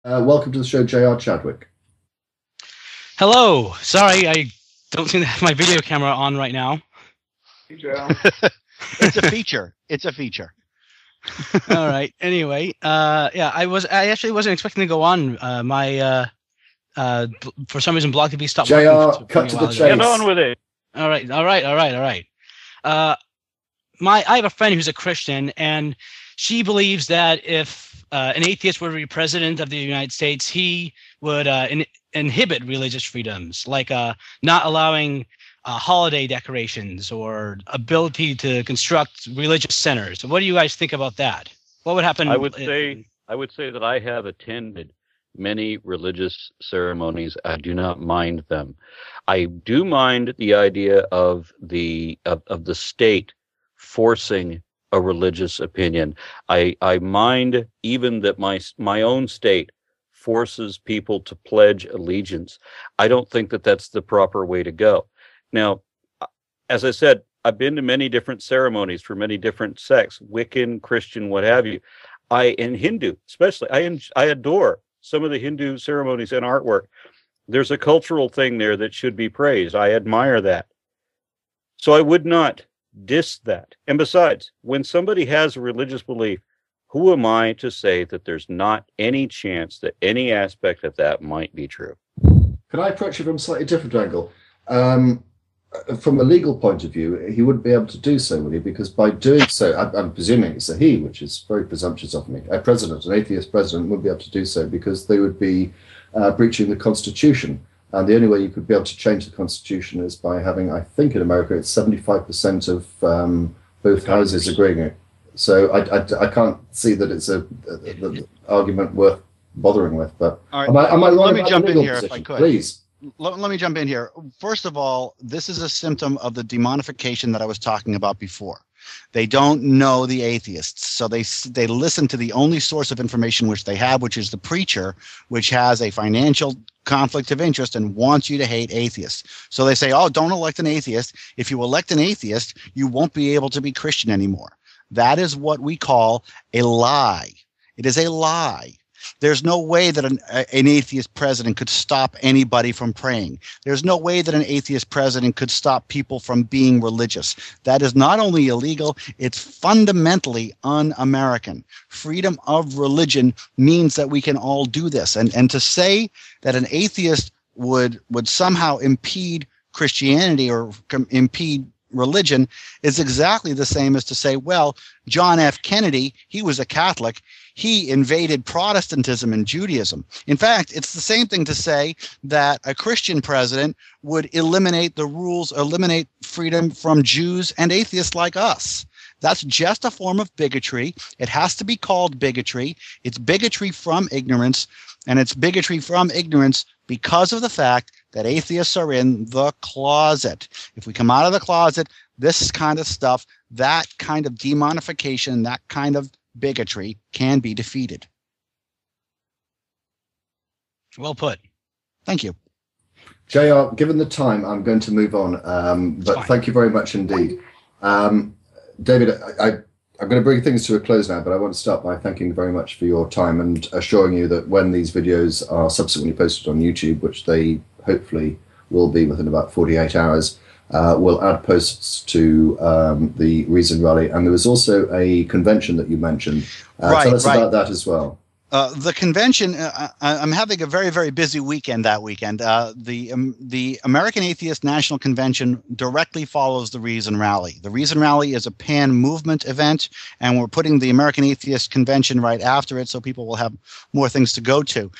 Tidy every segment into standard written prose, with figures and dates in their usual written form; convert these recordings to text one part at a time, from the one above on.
Welcome to the show, J.R. Chadwick. Hello. Sorry, I don't seem to have my video camera on right now. It's a feature. It's a feature. All right. Anyway, yeah, I actually wasn't expecting to go on. For some reason, Blog TV stopped JR, working. cut to the chase. Get on with it. All right. I have a friend who's a Christian, and she believes that if an atheist were to be president of the United States, he would inhibit religious freedoms, like not allowing holiday decorations or ability to construct religious centers. What do you guys think about that? What would happen? I would say that I have attended many religious ceremonies. I do not mind them. I do mind the idea of the state forcing a religious opinion. I mind even that my own state forces people to pledge allegiance. I don't think that that's the proper way to go. Now, as I said, I've been to many different ceremonies for many different sects, Wiccan, Christian, what have you. And Hindu, especially, I adore some of the Hindu ceremonies and artwork. There's a cultural thing there that should be praised. I admire that. So I would not diss that. And besides, when somebody has a religious belief, who am I to say that there's not any chance that any aspect of that might be true? Can I approach it from a slightly different angle? From a legal point of view, he wouldn't be able to do so, would he? Because by doing so, I'm presuming it's a he, which is very presumptuous of me. An atheist president, wouldn't be able to do so because they would be breaching the Constitution. And the only way you could be able to change the Constitution is by having, I think in America, it's 75% of both houses agreeing it. So I can't see that it's the argument worth bothering with. But all right, am I wrong? Let me jump in here if I could. Please. Let me jump in here. First of all, this is a symptom of the demonification that I was talking about before. They don't know the atheists, so they listen to the only source of information which they have, which is the preacher, which has a financial conflict of interest and wants you to hate atheists. So they say, oh, don't elect an atheist. If you elect an atheist, you won't be able to be Christian anymore. That is what we call a lie. It is a lie. There's no way that an atheist president could stop anybody from praying. There's no way that an atheist president could stop people from being religious. That is not only illegal, it's fundamentally un-American. Freedom of religion means that we can all do this. And to say that an atheist would somehow impede Christianity or impede religion is exactly the same as to say, well, John F. Kennedy, he was a Catholic. He invaded Protestantism and Judaism. In fact, it's the same thing to say that a Christian president would eliminate the rules, eliminate freedom from Jews and atheists like us. That's just a form of bigotry. It has to be called bigotry. It's bigotry from ignorance, and it's bigotry from ignorance because of the fact that atheists are in the closet. If we come out of the closet, this kind of stuff, that kind of demonification, that kind of bigotry can be defeated. Well put. Thank you. JR, given the time, I'm going to move on, but thank you very much indeed. David, I'm going to bring things to a close now, but I want to start by thanking you very much for your time and assuring you that when these videos are subsequently posted on YouTube, which they hopefully will be within about 48 hours, we'll add posts to the Reason Rally. And there was also a convention that you mentioned. Tell us about that as well. The convention, I'm having a very, very busy weekend that weekend. The American Atheist National Convention directly follows the Reason Rally. The Reason Rally is a pan-movement event, and we're putting the American Atheist Convention right after it so people will have more things to go to.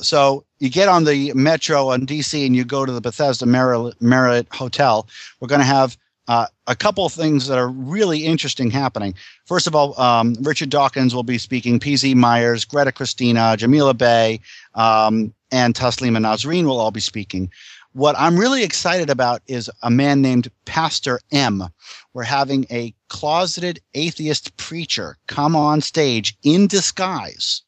So you get on the Metro in D.C. and you go to the Bethesda Marriott Hotel. We're going to have a couple of things that are really interesting happening. First of all, Richard Dawkins will be speaking, P.Z. Myers, Greta Christina, Jamila Bey, and Taslima Nasreen will all be speaking. What I'm really excited about is a man named Pastor M. We're having a closeted atheist preacher come on stage in disguise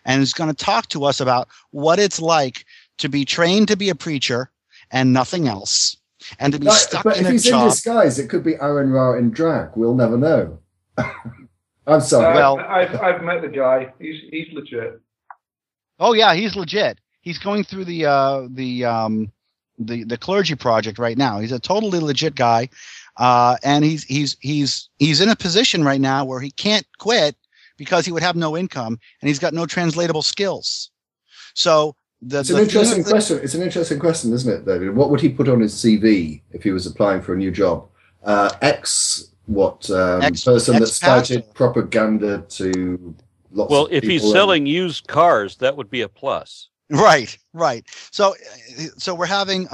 and is going to talk to us about what it's like to be trained to be a preacher and nothing else. And to be stuck in a job. But if he's in disguise, it could be Aaron Ra in drag. We'll never know. I'm sorry. Well, I've met the guy. He's legit. Oh yeah, he's legit. He's going through the clergy project right now. He's a totally legit guy, and he's in a position right now where he can't quit because he would have no income and he's got no translatable skills. So it's an interesting question. It's an interesting question, isn't it, David? What would he put on his CV if he was applying for a new job? Person that spouted propaganda to lots of people. Well, if he's selling used cars, that would be a plus. Right. So we're having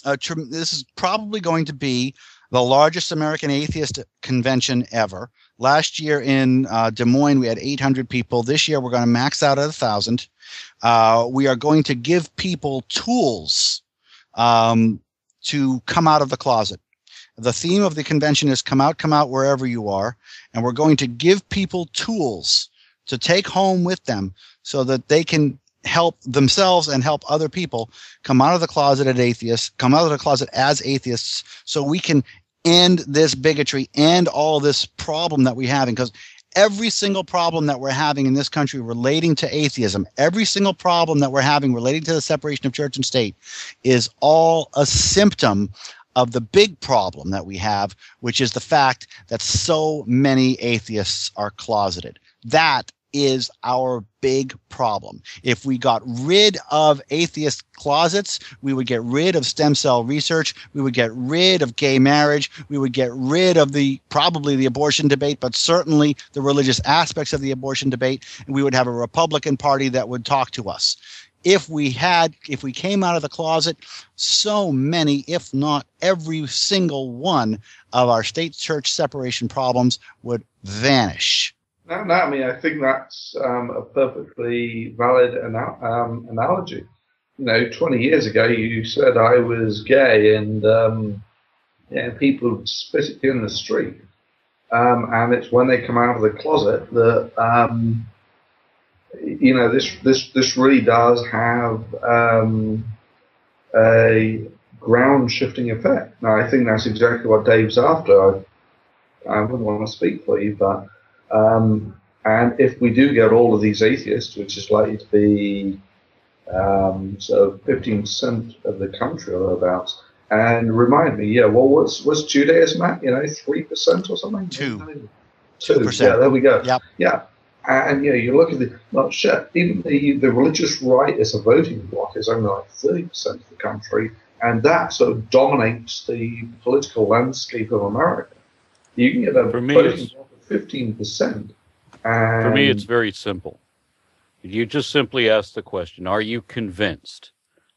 this is probably going to be the largest American atheist convention ever. Last year in Des Moines, we had 800 people. This year, we're going to max out at 1,000. We are going to give people tools to come out of the closet. The theme of the convention is come out wherever you are. And we're going to give people tools to take home with them so that they can help themselves and help other people come out of the closet as atheists, so we can end this bigotry and all this problem that we're having. Because every single problem that we're having in this country relating to atheism, every single problem that we're having relating to the separation of church and state is all a symptom of the big problem that we have, which is the fact that so many atheists are closeted. That is our big problem. If we got rid of atheist closets, we would get rid of stem cell research, we would get rid of gay marriage, we would get rid of probably the abortion debate, but certainly the religious aspects of the abortion debate, and we would have a Republican Party that would talk to us. If we came out of the closet, so many, if not every single one of our state church separation problems would vanish. No, I mean, I think that's a perfectly valid analogy. 20 years ago, you said I was gay, and people would spit at you in the street. And it's when they come out of the closet that this really does have a ground shifting effect. Now, I think that's exactly what Dave's after. I wouldn't want to speak for you, but and if we do get all of these atheists, which is likely to be so 15% of the country or thereabouts, and remind me, what's Judaism at? 3% or something? 2%. Yeah, there we go. Yep. Yeah. And you look at even the religious right as a voting bloc is only like 30% of the country, and that sort of dominates the political landscape of America. You can get a voting bloc of 15%. For me, it's very simple. You just simply ask the question, are you convinced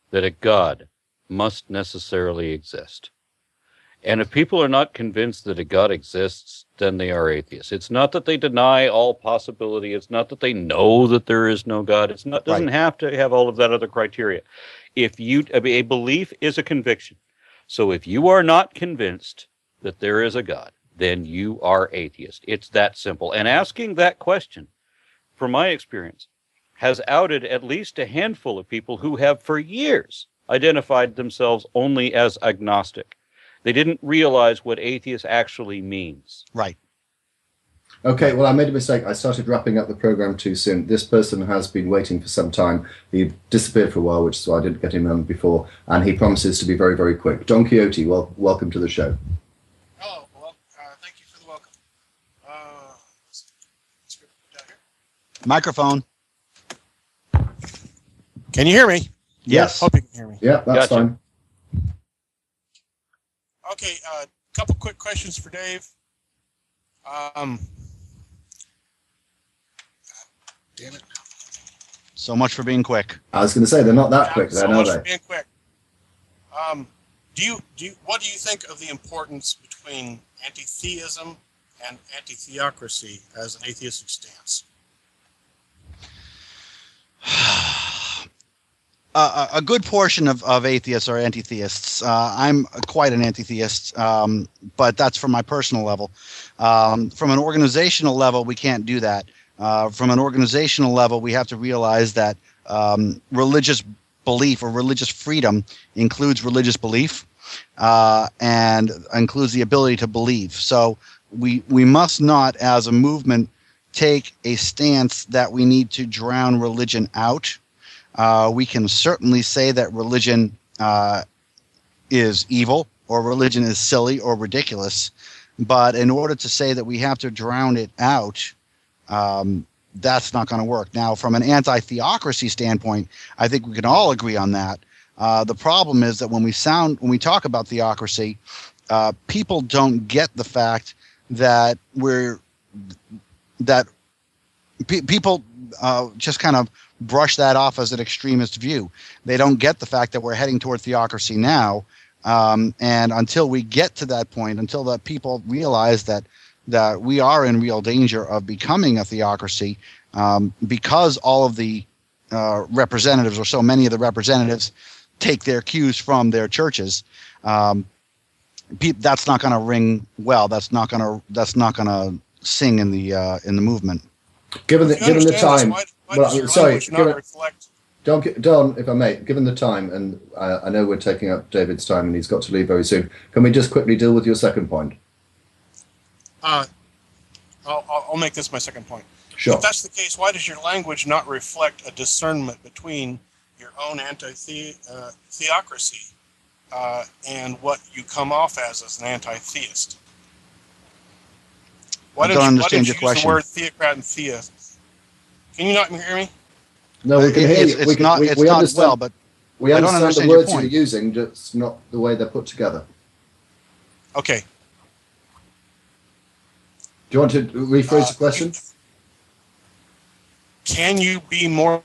that a God must necessarily exist? And if people are not convinced that a God exists, then they are atheists. It's not that they deny all possibility. It's not that they know that there is no God. It doesn't have to have all of that other criteria. A belief is a conviction. So if you are not convinced that there is a God, then you are atheist. It's that simple. And asking that question, from my experience, has outed at least a handful of people who have for years identified themselves only as agnostic. They didn't realize what atheist actually means. Right. Okay, well, I made a mistake. I started wrapping up the program too soon. This person has been waiting for some time. He disappeared for a while, which is why I didn't get him on before, and he promises to be very, very quick. Don Quixote, welcome to the show. Oh, well, thank you for the welcome. Let's go down here. Microphone. Can you hear me? Yes. Hope you can hear me. Yeah, that's fine. Okay, a couple quick questions for Dave. Damn it. So much for being quick. I was going to say, they're not that quick, then, are they? So much for being quick. What do you think of the importance between anti-theism and anti-theocracy as an atheistic stance? A good portion of atheists are anti-theists. I'm quite an anti-theist, but that's from my personal level. From an organizational level, we can't do that. From an organizational level, we have to realize that religious belief or religious freedom includes religious belief and includes the ability to believe. So we must not, as a movement, take a stance that we need to drown religion out. We can certainly say that religion is evil, or religion is silly or ridiculous. But in order to say that we have to drown it out, that's not going to work. Now, from an anti-theocracy standpoint, I think we can all agree on that. The problem is that when we talk about theocracy, people don't get the fact that people just kind of brush that off as an extremist view. They don't get the fact that we're heading toward theocracy now. And until we get to that point, until that people realize that we are in real danger of becoming a theocracy, because all of the representatives, or so many of the representatives, take their cues from their churches, that's not going to ring well. That's not going to sing in the movement. Given the time, why does your language not reflect? Don, if I may, given the time, and I know we're taking up David's time and he's got to leave very soon, can we just quickly deal with your second point? I'll make this my second point. Sure. If that's the case, why does your language not reflect a discernment between your own anti-theocracy and what you come off as an anti-theist? I don't understand your question. Use the word theocrat and theist? Can you not hear me? No, we can hear you. It's not well, but we I don't understand understand the words your you're point. using, just not the way they're put together. Okay. Do you want to rephrase the question? Can you be more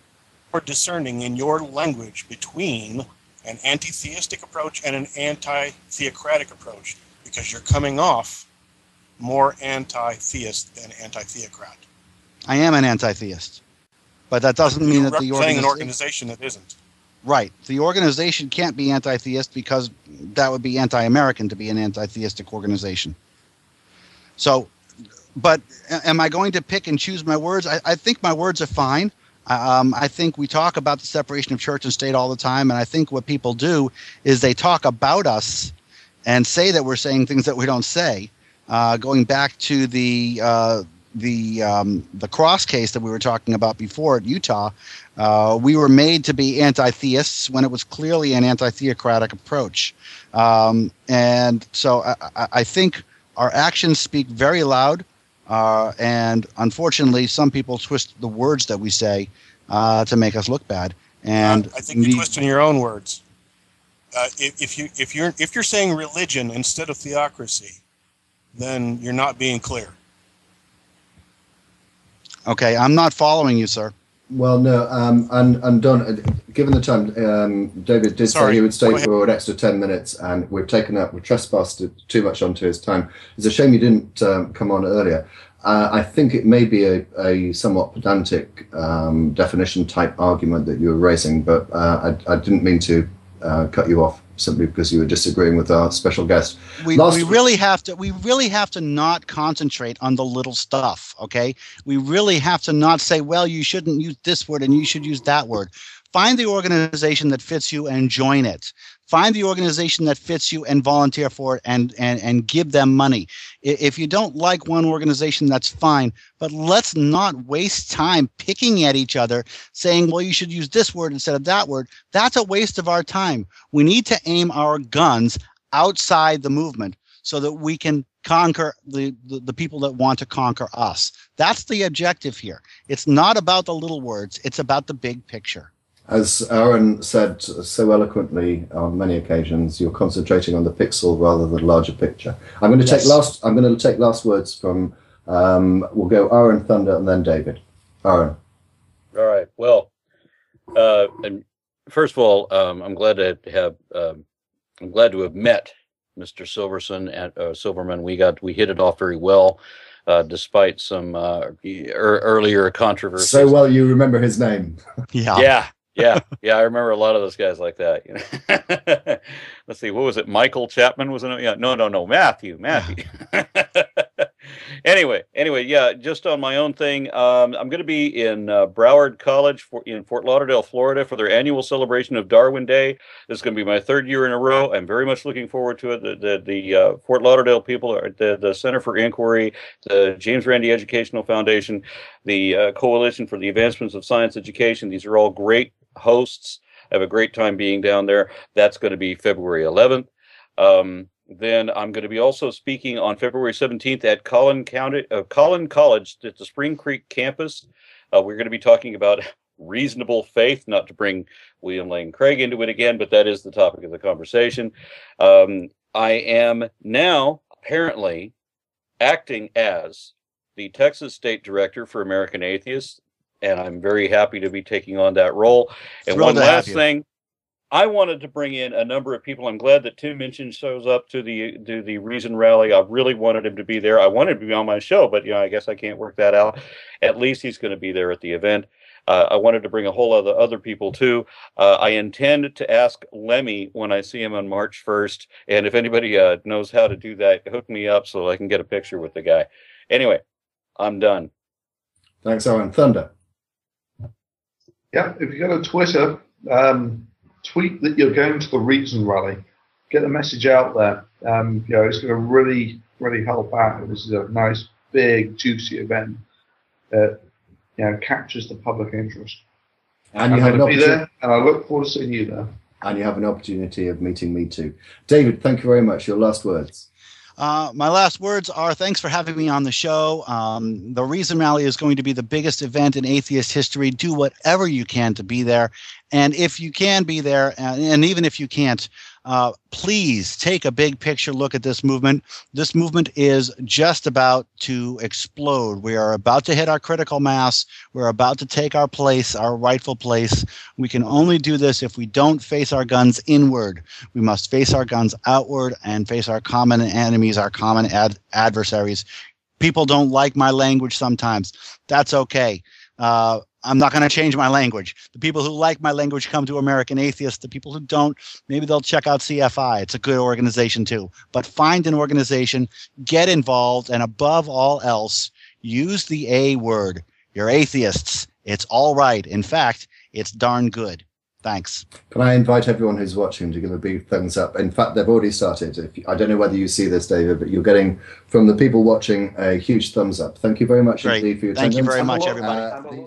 discerning in your language between an anti-theistic approach and an anti-theocratic approach? Because you're coming off more anti-theist than anti-theocrat. I am an anti-theist, but that doesn't mean that the representing an organization that isn't. Right. The organization can't be anti-theist because that would be anti-American to be an anti-theistic organization. So, but am I going to pick and choose my words? I think my words are fine. I think we talk about the separation of church and state all the time, and I think what people do is they talk about us and say that we're saying things that we don't say. Going back to the cross case that we were talking about before at Utah, we were made to be anti-theists when it was clearly an anti-theocratic approach. And so I think our actions speak very loud, and unfortunately some people twist the words that we say to make us look bad. And I think you're twisting your own words. If you're saying religion instead of theocracy, then you're not being clear. Okay, I'm not following you, sir. Well, no, and Don, given the time, David did say he would stay for an extra 10 minutes, and we've trespassed too much onto his time. It's a shame you didn't come on earlier. I think it may be a somewhat pedantic definition type argument that you were raising, but I didn't mean to cut you off simply because you were disagreeing with our special guest. We really have to not concentrate on the little stuff. Okay, we really have to not say, well, you shouldn't use this word and you should use that word. Find the organization that fits you and join it. Find the organization that fits you and volunteer for it and give them money. If you don't like one organization, that's fine. But let's not waste time picking at each other, saying, well, you should use this word instead of that word. That's a waste of our time. We need to aim our guns outside the movement so that we can conquer the people that want to conquer us. That's the objective here. It's not about the little words. It's about the big picture. As Aaron said so eloquently on many occasions, you're concentrating on the pixel rather than the larger picture. I'm going to take last words from. We'll go Aaron, Thunder, and then David. Aaron. All right. Well, and first of all, I'm glad to have met Mr. Silverman. We hit it off very well, despite some earlier controversy. So well, you remember his name. Yeah, I remember a lot of those guys like that. You know? Let's see, what was it? Michael Chapman was it? Yeah, no, Matthew. Anyway, yeah, just on my own thing, I'm going to be in Broward College in Fort Lauderdale, Florida, for their annual celebration of Darwin Day. This is going to be my third year in a row. I'm very much looking forward to it. The Fort Lauderdale people, the Center for Inquiry, the James Randi Educational Foundation, the Coalition for the Advancements of Science Education. These are all great hosts. I have a great time being down there. That's going to be February 11th. Then I'm going to be also speaking on February 17th at Collin College at the Spring Creek campus. We're going to be talking about reasonable faith, not to bring William Lane Craig into it again, but that is the topic of the conversation. I am now apparently acting as the Texas State Director for American Atheists, and I'm very happy to be taking on that role. And one last thing, I wanted to bring in a number of people. I'm glad that Tim Minchin shows up to the Reason Rally. I really wanted him to be there. I wanted him to be on my show, but I guess I can't work that out. At least he's going to be there at the event. I wanted to bring a whole other people too. I intend to ask Lemmy when I see him on March 1st, and if anybody knows how to do that, hook me up so I can get a picture with the guy. Anyway, I'm done. Thanks, Owen. Thunder. Yeah, if you go to Twitter, tweet that you're going to the Reason Rally. Get the message out there. It's going to really, really help out. This is a nice, big, juicy event that captures the public interest. And I'm going to be there, and I look forward to seeing you there. And you have an opportunity of meeting me too. David, thank you very much. Your last words. My last words are thanks for having me on the show. The Reason Rally is going to be the biggest event in atheist history. Do whatever you can to be there. And if you can be there, and even if you can't, please take a big picture look at this movement. This movement is just about to explode. We are about to hit our critical mass. We're about to take our place, our rightful place. We can only do this if we don't face our guns inward. We must face our guns outward and face our common enemies, our common adversaries. People don't like my language sometimes. That's okay. I'm not going to change my language. The people who like my language come to American Atheists. The people who don't, maybe they'll check out CFI. It's a good organization too. But find an organization, get involved, and above all else, use the A word. You're atheists. It's all right. In fact, it's darn good. Thanks. Can I invite everyone who's watching to give a big thumbs up? In fact, they've already started. I don't know whether you see this, David, but you're getting, from the people watching, a huge thumbs up. Thank you very much indeed for your attendance. Thank you very much, everybody.